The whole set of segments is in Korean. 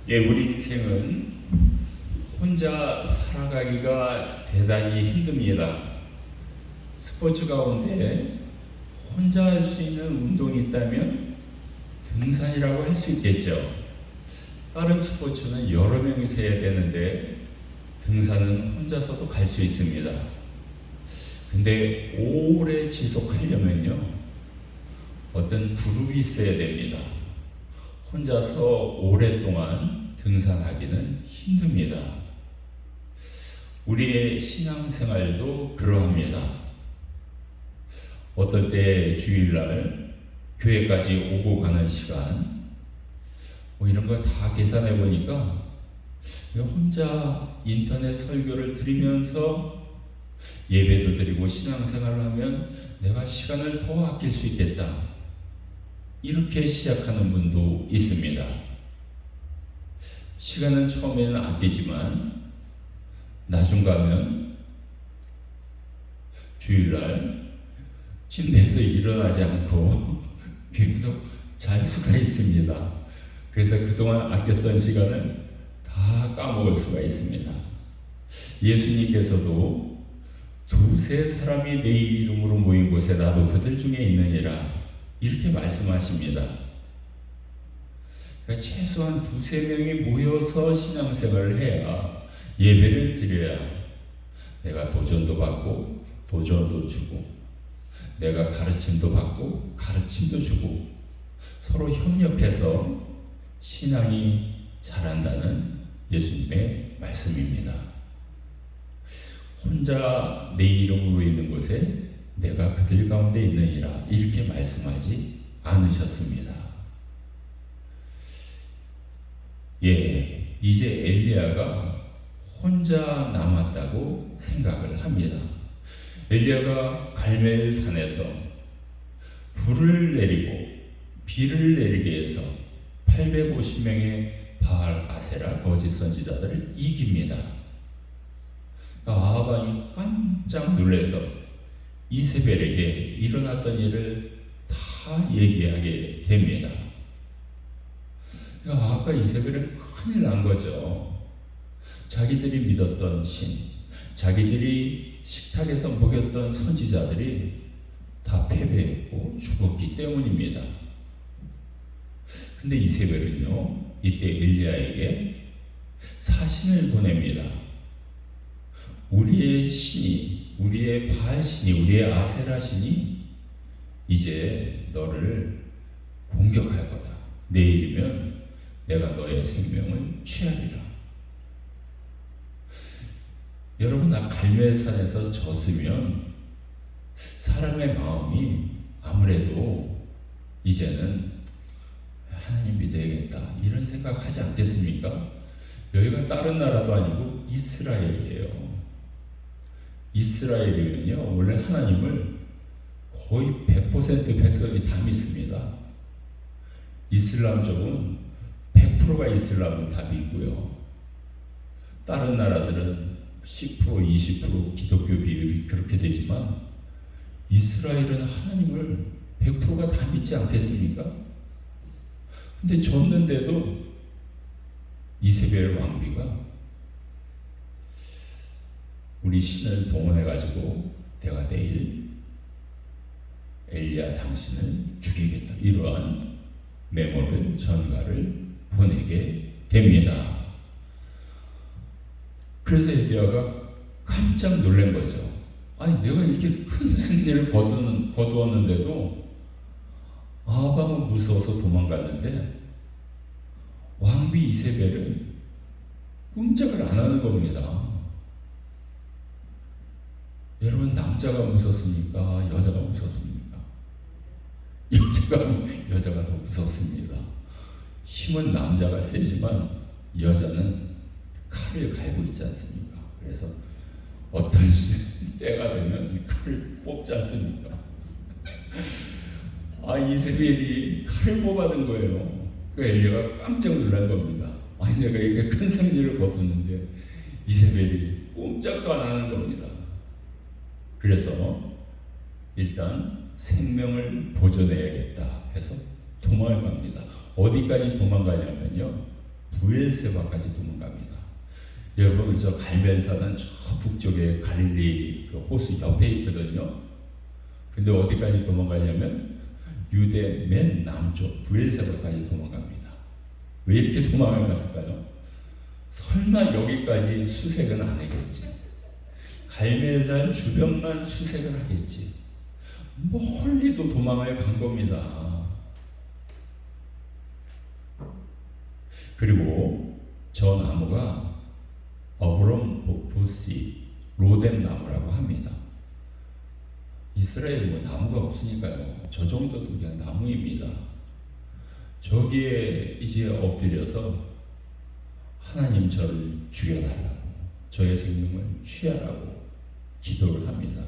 우리 인생은 혼자 살아가기가 대단히 힘듭니다. 스포츠 가운데 혼자 할 수 있는 운동이 있다면 등산이라고 할 수 있겠죠. 다른 스포츠는 여러 명이서 해야 되는데 등산은 혼자서도 갈 수 있습니다. 근데 오래 지속하려면요, 어떤 그룹이 있어야 됩니다. 혼자서 오랫동안 등산하기는 힘듭니다. 우리의 신앙생활도 그러합니다. 어떨 때 주일날 교회까지 오고 가는 시간, 이런 거 다 계산해 보니까 혼자 인터넷 설교를 들으면서 예배도 드리고 신앙생활을 하면 내가 시간을 더 아낄 수 있겠다, 이렇게 시작하는 분도 있습니다. 시간은 처음에는 아끼지만 나중 가면 주일날 침대에서 일어나지 않고 계속 잘 수가 있습니다. 그래서 그동안 아꼈던 시간을 다 까먹을 수가 있습니다. 예수님께서도 두세 사람이 내 이름으로 모인 곳에 나도 그들 중에 있느니라, 이렇게 말씀하십니다. 그러니까 최소한 두세 명이 모여서 신앙생활을 해야, 예배를 드려야 내가 도전도 받고 도전도 주고, 내가 가르침도 받고 가르침도 주고, 서로 협력해서 신앙이 자란다는 예수님의 말씀입니다. 혼자 내 이름으로 있는 곳에 내가 그들 가운데 있느니라, 이렇게 말씀하지 않으셨습니다. 이제 엘리야가 혼자 남았다고 생각을 합니다. 엘리야가 갈멜 산에서 불을 내리고 비를 내리게 해서 850명의 바알 아세라 거짓 선지자들을 이깁니다. 아합이 깜짝 놀라서 이세벨에게 일어났던 일을 다 얘기하게 됩니다. 아합과 이세벨은 큰일 난 거죠. 자기들이 믿었던 신, 자기들이 식탁에서 먹였던 선지자들이 다 패배했고 죽었기 때문입니다. 근데 이세벨은요, 이때 엘리야에게 사신을 보냅니다. 우리의 신이, 우리의 바알 신이, 우리의 아세라 신이 이제 너를 공격할 거다. 내일이면 내가 너의 생명을 취하리라. 여러분, 갈멜산에서 졌으면 사람의 마음이 아무래도 이제는 하나님 믿어야겠다, 이런 생각하지 않겠습니까? 여기가 다른 나라도 아니고 이스라엘이에요. 이스라엘이면요, 원래 하나님을 거의 100% 백성이 다 믿습니다. 이슬람 쪽은 100%가 이슬람을 다 믿고요. 다른 나라들은 10%, 20% 기독교 비율이 그렇게 되지만 이스라엘은 하나님을 100%가 다 믿지 않겠습니까? 근데 졌는데도 이세벨 왕비가 우리 신을 동원해가지고 내가 내일 엘리야 당신을 죽이겠다, 이러한 메모를, 전가를 보내게 됩니다. 그래서 엘리야가 깜짝 놀란 거죠. 아니, 내가 이렇게 큰 승리를 거두었는데도 아합은 무서워서 도망갔는데 왕비 이세벨은 꼼짝을 안 하는 겁니다. 여러분, 남자가 무섭습니까? 여자가 무섭습니까? 여자가 더 무섭습니다. 힘은 남자가 세지만 여자는 칼을 갈고 있지 않습니까? 그래서 어떤 때가 되면 이 칼을 뽑지 않습니까? 이세벨이 칼을 뽑아든 거예요. 엘리야가 깜짝 놀란 겁니다. 아니, 내가 이렇게 큰 승리를 거뒀는데 이세벨이 꼼짝도 안 하는 겁니다. 그래서 일단 생명을 보존해야겠다 해서 도망을 갑니다. 어디까지 도망가냐면요, 브엘세바까지 도망갑니다. 여러분 저 갈멜산은 저 북쪽에 갈릴리 그 호수 옆에 있거든요. 근데 어디까지 도망가냐면 유대 맨 남쪽 브엘세바까지 도망갑니다. 왜 이렇게 도망을 갔을까요? 설마 여기까지 수색은 안 하겠지. 갈멜산 주변만 수색을 하겠지. 멀리도 도망을 간 겁니다. 그리고 저 나무가 어브롬보시 로뎀 나무라고 합니다. 이스라엘은 뭐 나무가 없으니까요. 저 정도도 그냥 나무입니다. 저기에 이제 엎드려서 하나님 저를 죽여달라고, 저의 생명을 취하라고 기도를 합니다.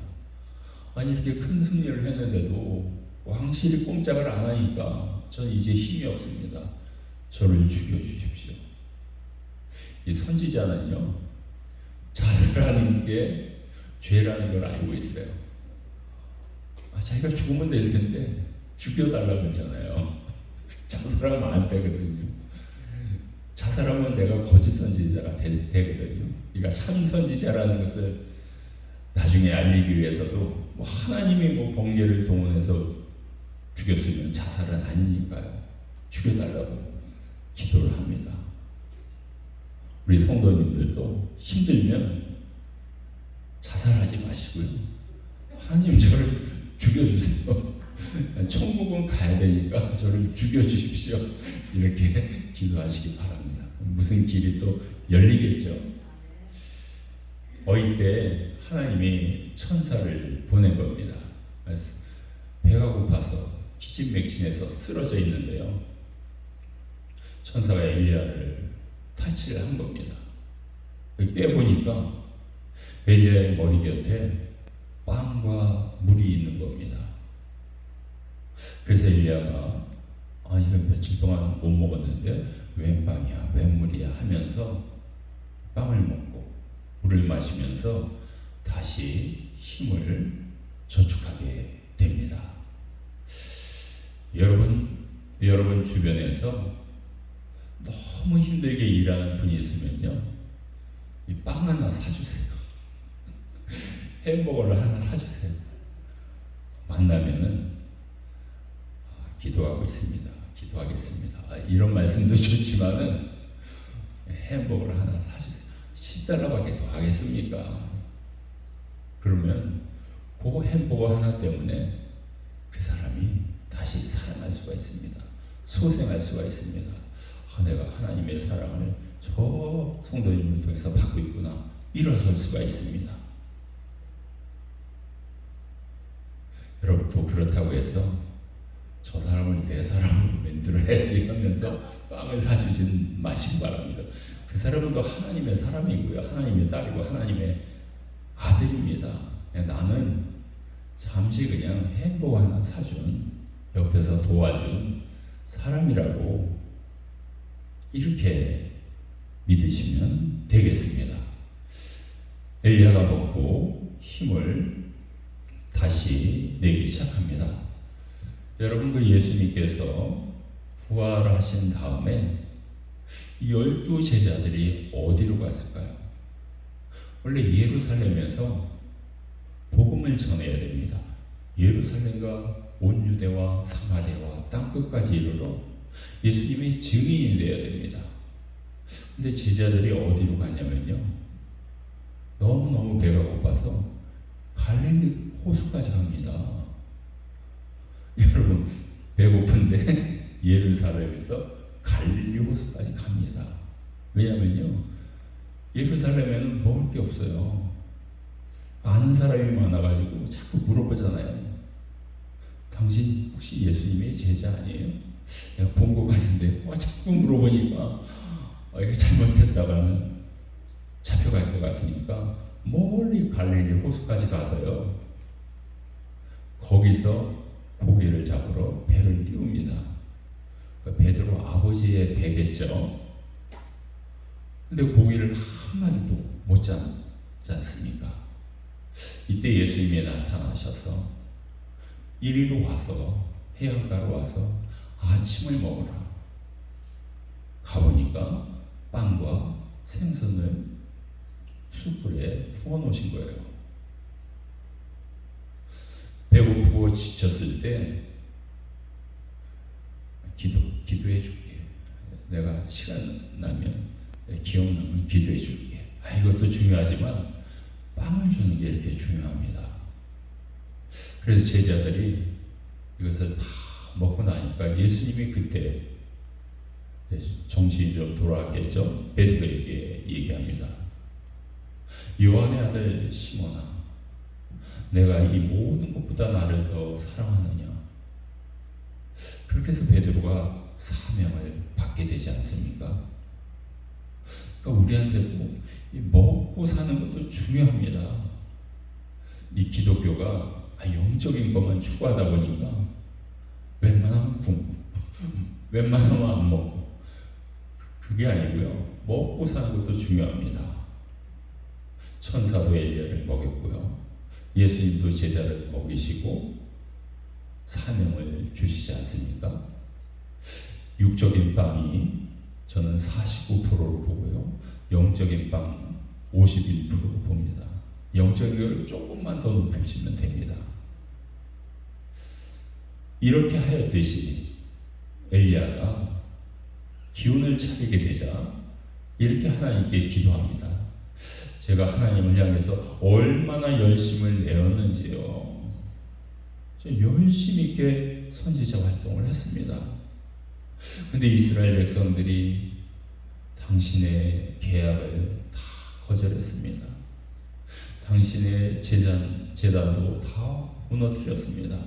아니 이렇게 큰 승리를 했는데도 왕실이 꼼짝을 안 하니까 저는 이제 힘이 없습니다. 저를 죽여주십시오. 이 선지자는요, 자살하는 게 죄라는 걸 알고 있어요. 자기가 죽으면 될 텐데 죽여달라고 했잖아요. 자살하면 안 되거든요. 자살하면 내가 거짓 선지자가 되거든요. 그러니까 참 선지자라는 것을 나중에 알리기 위해서도 뭐 하나님이 뭐 번개를 동원해서 죽였으면 자살은 아니니까요. 죽여달라고 기도를 합니다. 우리 성도님들도 힘들면 자살하지 마시고요. 하나님 저를 죽여주세요. 천국은 가야 되니까 저를 죽여주십시오. 이렇게 기도하시기 바랍니다. 무슨 길이 또 열리겠죠. 어릴 때 하나님이 천사를 보낸 겁니다. 배가 고파서 기진맥진해서 쓰러져 있는데요. 천사가 엘리야를 타치를 한 겁니다. 빼보니까 엘리야의 머리 곁에 빵과 물이 있는 겁니다. 그래서 엘리야가 이거 며칠 동안 못 먹었는데 웬 빵이야, 웬 물이야 하면서 빵을 먹고 물을 마시면서 다시 힘을 저축하게 됩니다. 여러분 주변에서 너무 힘들게 일하는 분이 있으면요, 이 빵 하나 사주세요. 햄버거를 하나 사주세요. 만나면은 기도하고 있습니다. 기도하겠습니다. 이런 말씀도 좋지만은 햄버거를 하나 사주세요. 10달러밖에 더 하겠습니까? 그러면 그 햄버거 하나 때문에 그 사람이 다시 살아날 수가 있습니다. 소생할 수가 있습니다. 내가 하나님의 사랑을 저 성도님을 통해서 받고 있구나. 일어설 수가 있습니다. 여러분 또 그렇다고 해서 저 사람을 내 사람으로 만들어야지 하면서 빵을 사주진 마시기 바랍니다. 그 사람은 또 하나님의 사람이고요. 하나님의 딸이고 하나님의 아들입니다. 나는 잠시 그냥 햄버거 하나 사준, 옆에서 도와준 사람이라고 이렇게 믿으시면 되겠습니다. 엘리야가 먹고 힘을 다시 내기 시작합니다. 여러분 그 예수님께서 부활하신 다음에 12 제자들이 어디로 갔을까요? 원래 예루살렘에서 복음을 전해야 됩니다. 예루살렘과 온 유대와 사마리아와 땅끝까지 이르러 예수님의 증인이 되어야 됩니다. 근데 제자들이 어디로 가냐면요, 너무너무 배가 고파서 갈릴리 호수까지 갑니다. 여러분 배고픈데 예루살렘에서 갈릴리 호수까지 갑니다. 왜냐면요, 예루살렘에는 먹을 게 없어요. 아는 사람이 많아가지고 자꾸 물어보잖아요. 당신 혹시 예수님의 제자 아니에요? 내가 본 거 같은데 자꾸 물어보니까 이게 잘못했다가는 잡혀갈 것 같으니까 멀리 갈릴리 호수까지 가서요, 거기서 고기를 잡으러 배를 띄웁니다. 베드로 아버지의 배겠죠. 근데 고기를 한 마리도 못 잡지 않습니까? 이때 예수님이 나타나셔서 이리로 와서, 해안가로 와서 아침을 먹으라. 가보니까 빵과 생선을 숯불에 구워 놓으신 거예요. 배고프고 지쳤을 때 기도해 줄게. 내가 시간 나면 기억나면 기도해 줄게. 이것도 중요하지만 빵을 주는 게 이렇게 중요합니다. 그래서 제자들이 이것을 다 먹고 나니까 예수님이 그때 정신이 좀 돌아왔겠죠. 베드로에게 얘기합니다. 요한의 아들 시몬아, 내가 이 모든 것보다 나를 더 사랑하느냐. 그렇게 해서 베드로가 사명을 받게 되지 않습니까? 그러니까 우리한테도 이 먹고 사는 것도 중요합니다. 이 기독교가 영적인 것만 추구하다 보니까 웬만하면 웬만하면 안 먹고, 그게 아니고요. 먹고 사는 것도 중요합니다. 천사도 엘리야를 먹였고요. 예수님도 제자를 먹이시고 사명을 주시지 않습니까? 육적인 빵이 저는 49%로 보고요. 영적인 빵 51%로 봅니다. 영적인 걸 조금만 더 높이시면 됩니다. 이렇게 하였듯이 엘리야가 기운을 차리게 되자 이렇게 하나님께 기도합니다. 제가 하나님을 향해서 얼마나 열심을 내었는지요. 열심히 있게 선지자 활동을 했습니다. 근데 이스라엘 백성들이 당신의 계약을 다 거절했습니다. 당신의 제단도 다 무너뜨렸습니다.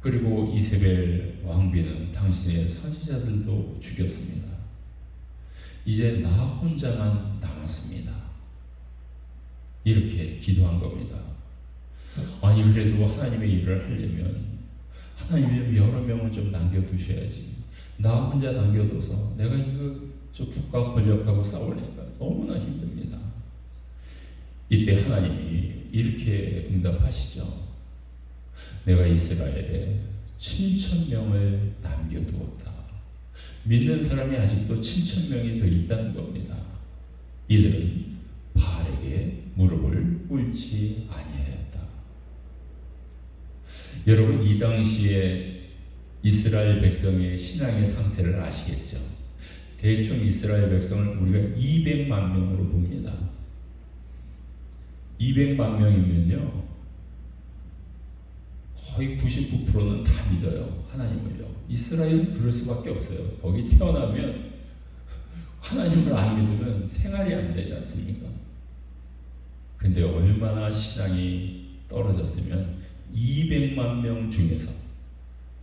그리고 이세벨 왕비는 당신의 선지자들도 죽였습니다. 이제 나 혼자만 남았습니다. 이렇게 기도한 겁니다. 아니 그래도 하나님의 일을 하려면 하나님이 여러 명을 좀 남겨두셔야지. 나 혼자 남겨둬서 내가 저 국가 권력하고 싸우니까 너무나 힘듭니다. 이때 하나님이 이렇게 응답하시죠. 내가 이스라엘에 7,000명을 남겨두었다. 믿는 사람이 아직도 7,000명이 더 있다는 겁니다. 이들은 바알에게 무릎을 꿇지 아니하였다. 여러분, 이 당시에 이스라엘 백성의 신앙의 상태를 아시겠죠? 대충 이스라엘 백성을 우리가 200만 명으로 봅니다. 200만 명이면요, 거의 99%는 다 믿어요. 하나님을요. 이스라엘은 그럴 수밖에 없어요. 거기 태어나면 하나님을 안 믿으면 생활이 안 되지 않습니까? 근데 얼마나 신앙이 떨어졌으면 200만 명 중에서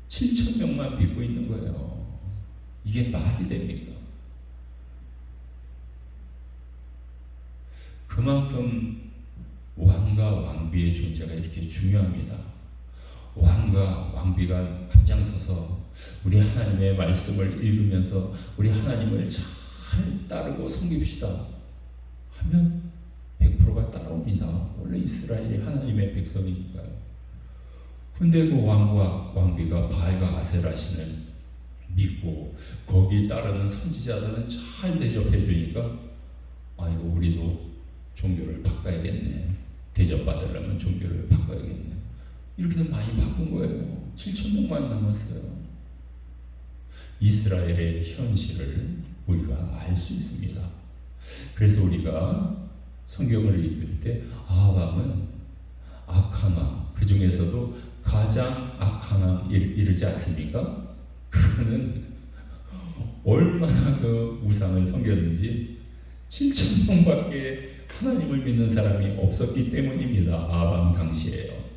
7,000명만 믿고 있는 거예요. 이게 말이 됩니까? 그만큼 왕과 왕비의 존재가 이렇게 중요합니다. 왕과 왕비가 앞장서서 우리 하나님의 말씀을 읽으면서 우리 하나님을 잘 따르고 섬깁시다 하면 100%가 따라옵니다. 원래 이스라엘이 하나님의 백성이니까요. 근데 그 왕과 왕비가 바알과 아세라 신을 믿고 거기 따르는 선지자들은 잘 대접해 주니까 아이고 우리도 종교를 바꿔야겠네. 대접받으려면 종교를 바꿔야겠네. 이렇게 많이 바꾼 거예요. 7,000명만 남았어요. 이스라엘의 현실을 우리가 알 수 있습니다. 그래서 우리가 성경을 읽을 때 아합은 악한 왕, 그 중에서도 가장 악한 왕 이르지 않습니까? 그는 얼마나 그 우상을 섬겼는지 7,000명밖에 하나님을 믿는 사람이 없었기 때문입니다. 아합 당시에요.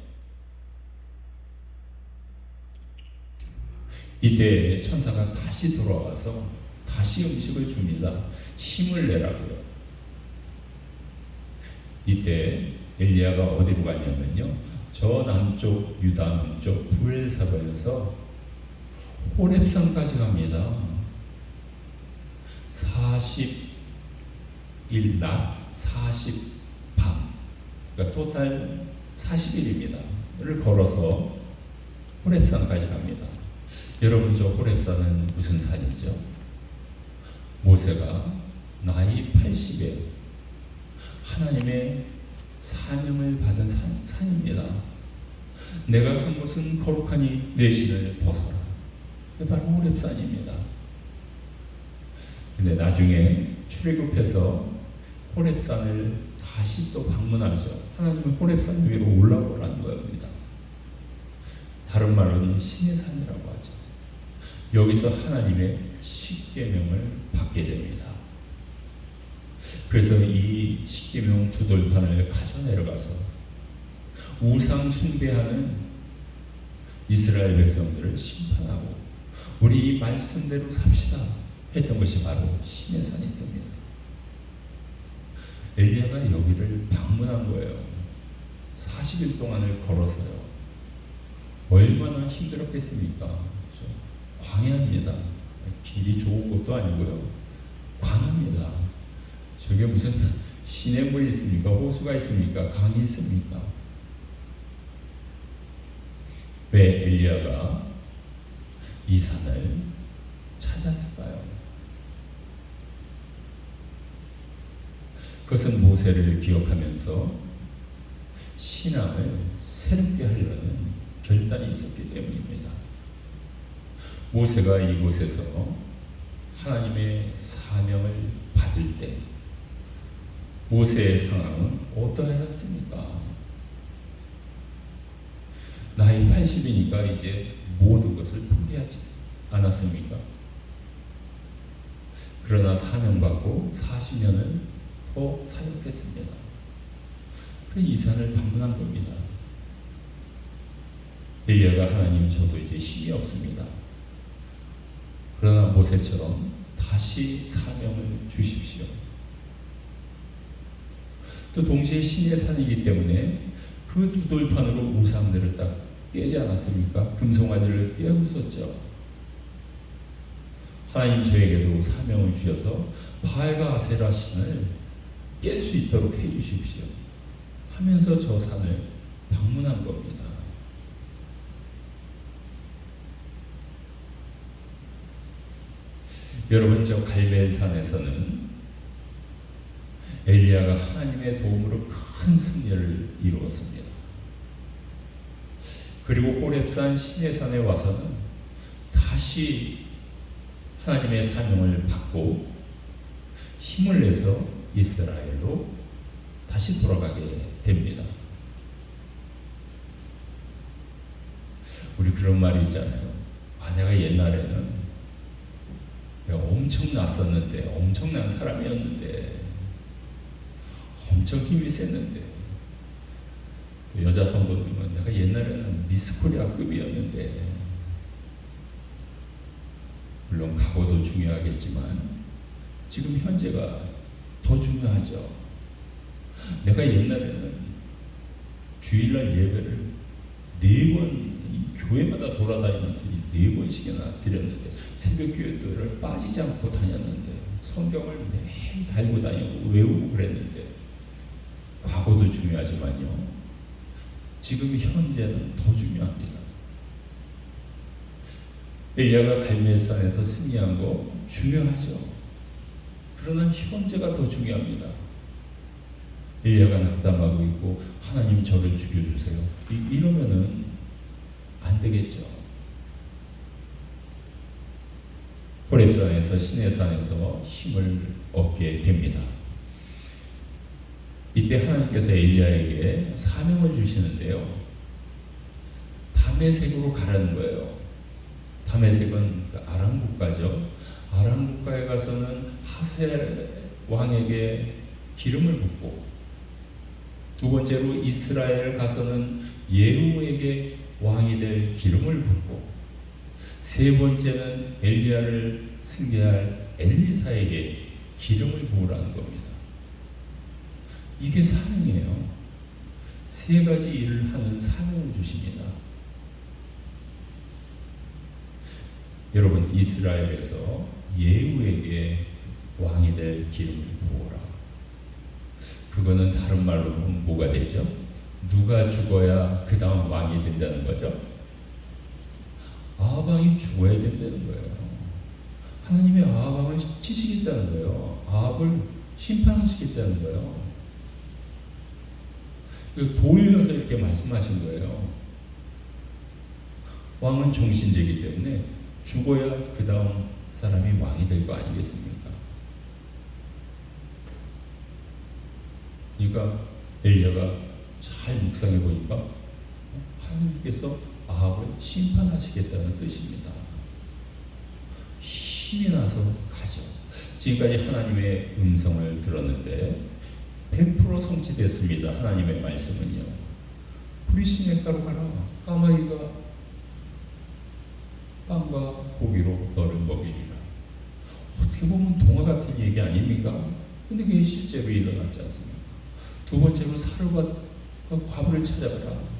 이때 천사가 다시 돌아와서 다시 음식을 줍니다. 힘을 내라고요. 이때 엘리야가 어디로 가냐면요, 저 남쪽 유다 남쪽 브엘사바에서 호렙산까지 갑니다. 40일 낮 40밤, 그러니까 토탈 40일입니다. 를 걸어서 호렙산까지 갑니다. 여러분, 저 호렙산은 무슨 산이죠? 모세가 나이 80에 하나님의 사명을 받은 산입니다. 내가 선 곳은 거룩하니 내 신을 벗어라. 바로 호렙산입니다. 근데 나중에 출애굽해서 호렙산을 다시 또 방문하죠. 하나님은 호렙산 위로 올라오라는 겁니다. 다른 말로는 신의 산이라고 하죠. 여기서 하나님의 십계명을 받게 됩니다. 그래서 이 십계명 두 돌판을 가져 내려가서 우상 숭배하는 이스라엘 백성들을 심판하고 우리 이 말씀대로 삽시다 했던 것이 바로 신의 산이 됩니다. 엘리야가 여기를 방문한 거예요. 40일 동안을 걸었어요. 얼마나 힘들었겠습니까? 광야입니다. 길이 좋은 것도 아니고요. 광야입니다. 저게 무슨 시냇물이 있습니까? 호수가 있습니까? 강이 있습니까? 왜 엘리야가 이 산을 찾았을까요? 그것은 모세를 기억하면서 신앙을 새롭게 하려는 결단이 있었기 때문입니다. 모세가 이곳에서 하나님의 사명을 받을 때 모세의 상황은 어떠하였습니까? 나이 80이니까 이제 모든 것을 포기하지 않았습니까? 그러나 사명받고 40년을 더 사역했습니다. 이 산을 방문한 겁니다. 엘리야가 하나님, 저도 이제 힘이 없습니다. 그러나 모세처럼 다시 사명을 주십시오. 또 동시에 신의 산이기 때문에 그 두 돌판으로 우상들을 딱 깨지 않았습니까? 금송아지를 깨부쉈죠. 하나님, 저에게도 사명을 주셔서 바알과 아세라 신을 깰 수 있도록 해주십시오 하면서 저 산을 방문한 겁니다. 여러분, 저 갈멜산에서는 엘리야가 하나님의 도움으로 큰 승리를 이루었습니다. 그리고 호렙산 시내산에 와서는 다시 하나님의 사명을 받고 힘을 내서 이스라엘로 다시 돌아가게 됩니다. 우리 그런 말이 있잖아요. 내가 옛날에는 내가 엄청 났었는데, 엄청난 사람이었는데, 엄청 힘이 셌는데, 여자 성도님은 내가 옛날에는 미스코리아급이었는데, 물론 과거도 중요하겠지만 지금 현재가 더 중요하죠. 내가 옛날에는 주일날 예배를 4번 교회마다 돌아다니면서 4번씩이나 드렸는데, 새벽 기도를 빠지지 않고 다녔는데, 성경을 매일 달고 다니고 외우고 그랬는데, 과거도 중요하지만요, 지금 현재는 더 중요합니다. 엘리야가 갈멜산에서 승리한 거 중요하죠. 그러나 현재가 더 중요합니다. 엘리야가 낙담하고 있고 하나님, 저를 죽여주세요, 이러면은 안 되겠죠. 호렙산에서 시내산에서 힘을 얻게 됩니다. 이때 하나님께서 엘리야에게 사명을 주시는데요, 다메섹으로 가라는 거예요. 다메섹은 아람 국가죠. 아람 국가에 가서는 하세 왕에게 기름을 붓고, 두 번째로 이스라엘 가서는 예후에게 왕이 될 기름을 붓고, 세 번째는 엘리야를 승계할 엘리사에게 기름을 부으라는 겁니다. 이게 사명이에요. 3가지 일을 하는 사명을 주십니다. 여러분, 이스라엘에서 예후에게 왕이 될 기름을 부어라. 그거는 다른 말로는 뭐가 되죠? 누가 죽어야 그 다음 왕이 된다는 거죠? 아합 아합 왕이 죽어야 된다는 거예요. 하나님의 아합 왕을 치시겠다는 거예요. 아합을 심판하시겠다는 거예요. 돌려서 이렇게 말씀하신 거예요. 왕은 종신제이기 때문에 죽어야 그 다음 사람이 왕이 될 거 아니겠습니까? 그러니까 엘리야가 잘 묵상해 보니까 하나님께서 아합을 심판하시겠다는 뜻입니다. 힘이 나서 가죠. 지금까지 하나님의 음성을 들었는데 100% 성취됐습니다. 하나님의 말씀은요. 불이신의 가루 가라. 까마귀가 빵과 고기로 너를 먹이리라. 어떻게 보면 동화 같은 얘기 아닙니까? 근데 그게 실제로 일어났지 않습니까? 두 번째로 사르밧 과부를 찾아가라.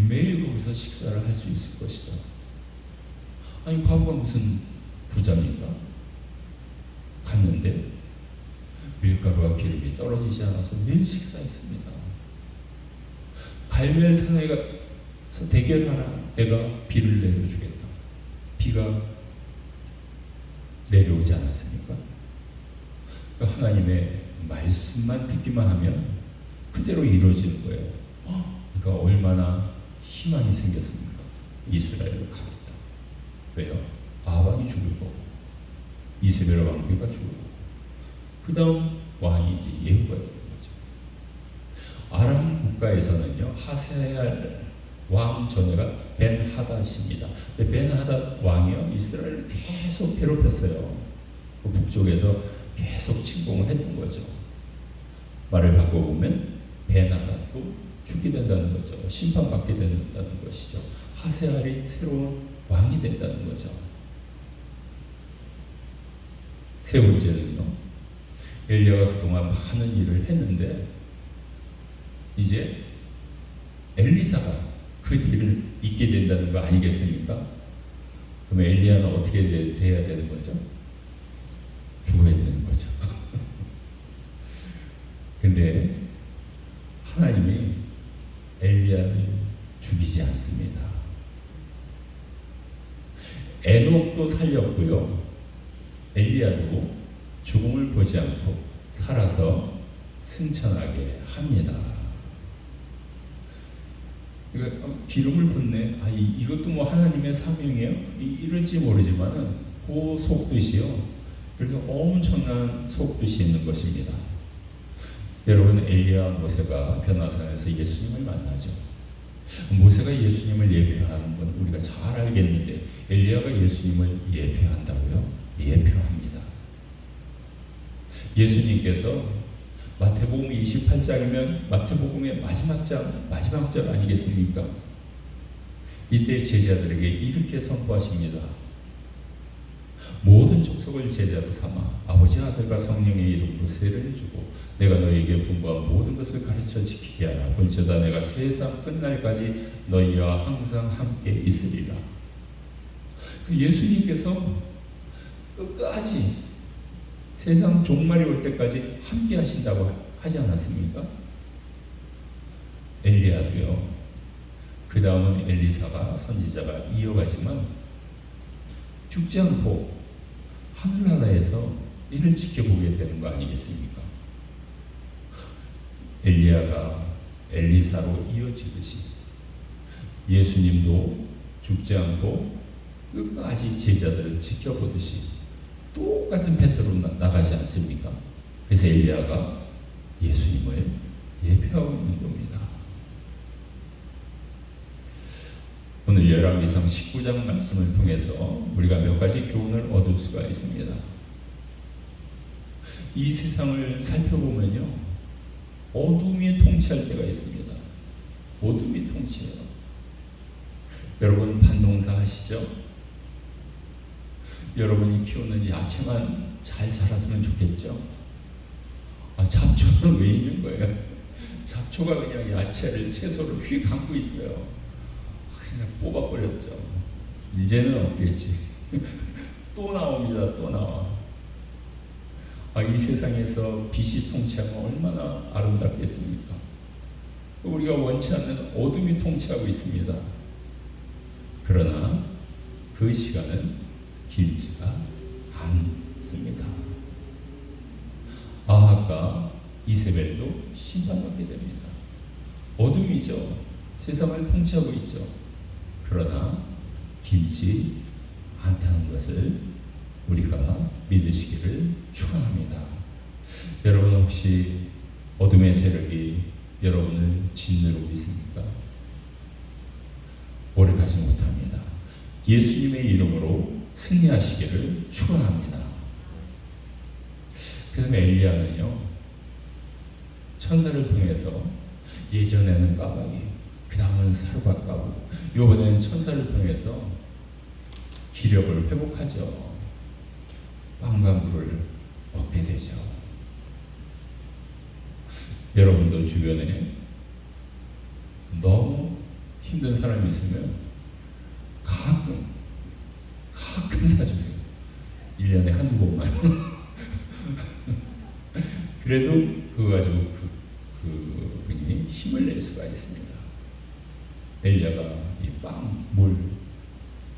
매일 거기서 식사를 할 수 있을 것이다. 아니 과부가 무슨 부자입니까? 갔는데 밀가루와 기름이 떨어지지 않아서 매일 식사했습니다. 갈멜산에서 대결하라. 내가 비를 내려주겠다. 비가 내려오지 않았습니까? 하나님의 말씀만 듣기만 하면 그대로 이루어지는 거예요. 그러니까 얼마나 희망이 생겼습니까? 이스라엘을 가겠다. 왜요? 아합이 죽을 거고 이세벨 왕비가 죽을 거고 그 다음 왕이 이제 예후가 되는 거죠. 아람 국가에서는요 하세알 왕 전에가 벤하닷입니다. 벤하닷 왕이요 이스라엘을 계속 괴롭혔어요. 그 북쪽에서 계속 침공을 했던 거죠. 말을 바꿔보면 벤하닷도 죽게 된다는 거죠. 심판받게 된다는 것이죠. 하세알이 새로운 왕이 된다는 거죠. 세 번째는요, 엘리야가 그동안 많은 일을 했는데 이제 엘리사가 그 일을 잇게 된다는 거 아니겠습니까? 그럼 엘리야는 어떻게 돼야 되는 거죠? 죽어야 되는 거죠. 근데 하나님이 엘리야를 죽이지 않습니다. 에녹도 살렸고요. 엘리야도 죽음을 보지 않고 살아서 승천하게 합니다. 그러니까 기름을 붓네. 이것도 뭐 하나님의 사명이에요? 이럴지 모르지만은 그 속뜻이요. 그래서 엄청난 속뜻이 있는 것입니다. 여러분 엘리야 모세가 변화산에서 예수님을 만나죠. 모세가 예수님을 예표하는 건 우리가 잘 알겠는데 엘리야가 예수님을 예표한다고요? 예표합니다. 예수님께서 마태복음 28장이면 마태복음의 마지막 절 아니겠습니까? 이때 제자들에게 이렇게 선포하십니다. 모든 족속을 제자로 삼아 아버지 아들과 성령의 이름으로 세례를 주고 내가 너희에게 분부한 모든 것을 가르쳐 지키게 하라. 본처다 내가 세상 끝날까지 너희와 항상 함께 있으리라. 예수님께서 끝까지 세상 종말이 올 때까지 함께 하신다고 하지 않았습니까? 엘리야도요. 그 다음은 엘리사가 선지자가 이어가지만 죽지 않고 하늘나라에서 이를 지켜보게 되는 거 아니겠습니까? 엘리야가 엘리사로 이어지듯이 예수님도 죽지 않고 끝까지 제자들을 지켜보듯이 똑같은 패턴으로 나가지 않습니까? 그래서 엘리야가 예수님을 예표하고 있는 겁니다. 오늘 열왕기상 19장 말씀을 통해서 우리가 몇 가지 교훈을 얻을 수가 있습니다. 이 세상을 살펴보면요, 어둠이 통치할 때가 있습니다. 어둠이 통치해요. 여러분 반농사 하시죠? 여러분이 키우는 야채만 잘 자랐으면 좋겠죠? 잡초는 왜 있는 거예요? 잡초가 그냥 야채를, 채소를 휙 감고 있어요. 그냥 뽑아버렸죠. 이제는 없겠지. 또 나옵니다. 또 나와. 이 세상에서 빛이 통치하면 얼마나 아름답겠습니까? 우리가 원치 않는 어둠이 통치하고 있습니다. 그러나 그 시간은 길지가 않습니다. 아합과 이세벨도 심판받게 됩니다. 어둠이죠. 세상을 통치하고 있죠. 그러나 길지 않다는 것을 우리가 믿으시기를 축원합니다. 여러분 혹시 어둠의 세력이 여러분을 짓누르고 있습니까? 오래 가지 못합니다. 예수님의 이름으로 승리하시기를 축원합니다. 그래서 엘리야는요, 천사를 통해서 예전에는 까마귀, 그 다음은 살과 까부, 이번에는 천사를 통해서 기력을 회복하죠. 빵과 물을 얻게 되죠. 여러분도 주변에 너무 힘든 사람이 있으면 가끔 사주세요. 1년에 한두 번만. 그래도 그거 가지고 그분이 힘을 낼 수가 있습니다. 엘리야가 이 빵, 물,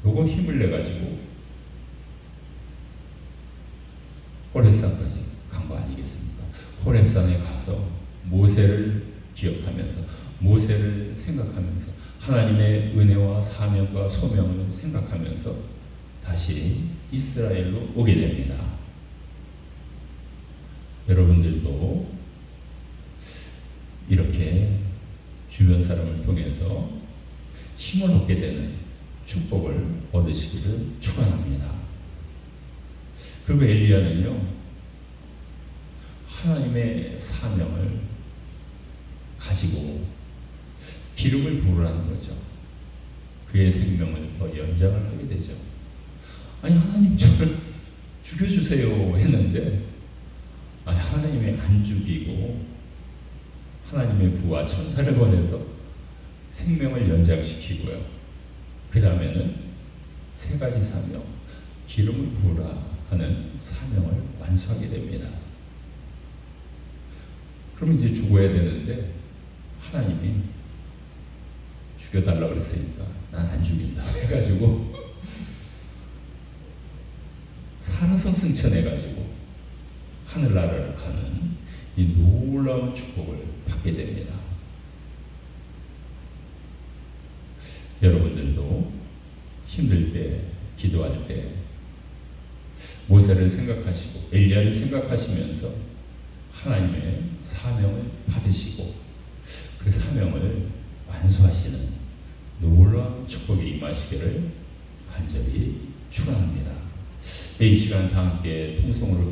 요거 힘을 내가지고 호렙산까지 간 거 아니겠습니까? 호렙산에 가서 모세를 기억하면서, 모세를 생각하면서, 하나님의 은혜와 사명과 소명을 생각하면서 다시 이스라엘로 오게 됩니다. 여러분들도 이렇게 주변 사람을 통해서 힘을 얻게 되는 축복을 얻으시기를 축원합니다. 그리고 엘리야는요, 하나님의 사명을 가지고 기름을 부으라는 거죠. 그의 생명을 더 연장을 하게 되죠. 아니, 하나님 저를 죽여주세요 했는데, 아니, 하나님이 안 죽이고 하나님의 부하 천사를 보내서 생명을 연장시키고요. 그 다음에는 세 가지 사명, 기름을 부으라 하는 사명을 완수하게 됩니다. 그럼 이제 죽어야 되는데 하나님이 죽여달라고 그랬으니까 난 안 죽인다 해가지고 살아서 승천해가지고 하늘나라를 가는 이 놀라운 축복을 받게 됩니다. 여러분들도 힘들 때, 기도할 때 모세를 생각하시고 엘리야를 생각하시면서 하나님의 사명을 받으시고 그 사명을 완수하시는 놀라운 축복이 임하시기를 간절히 축원합니다. 이 시간 다 함께 통성으로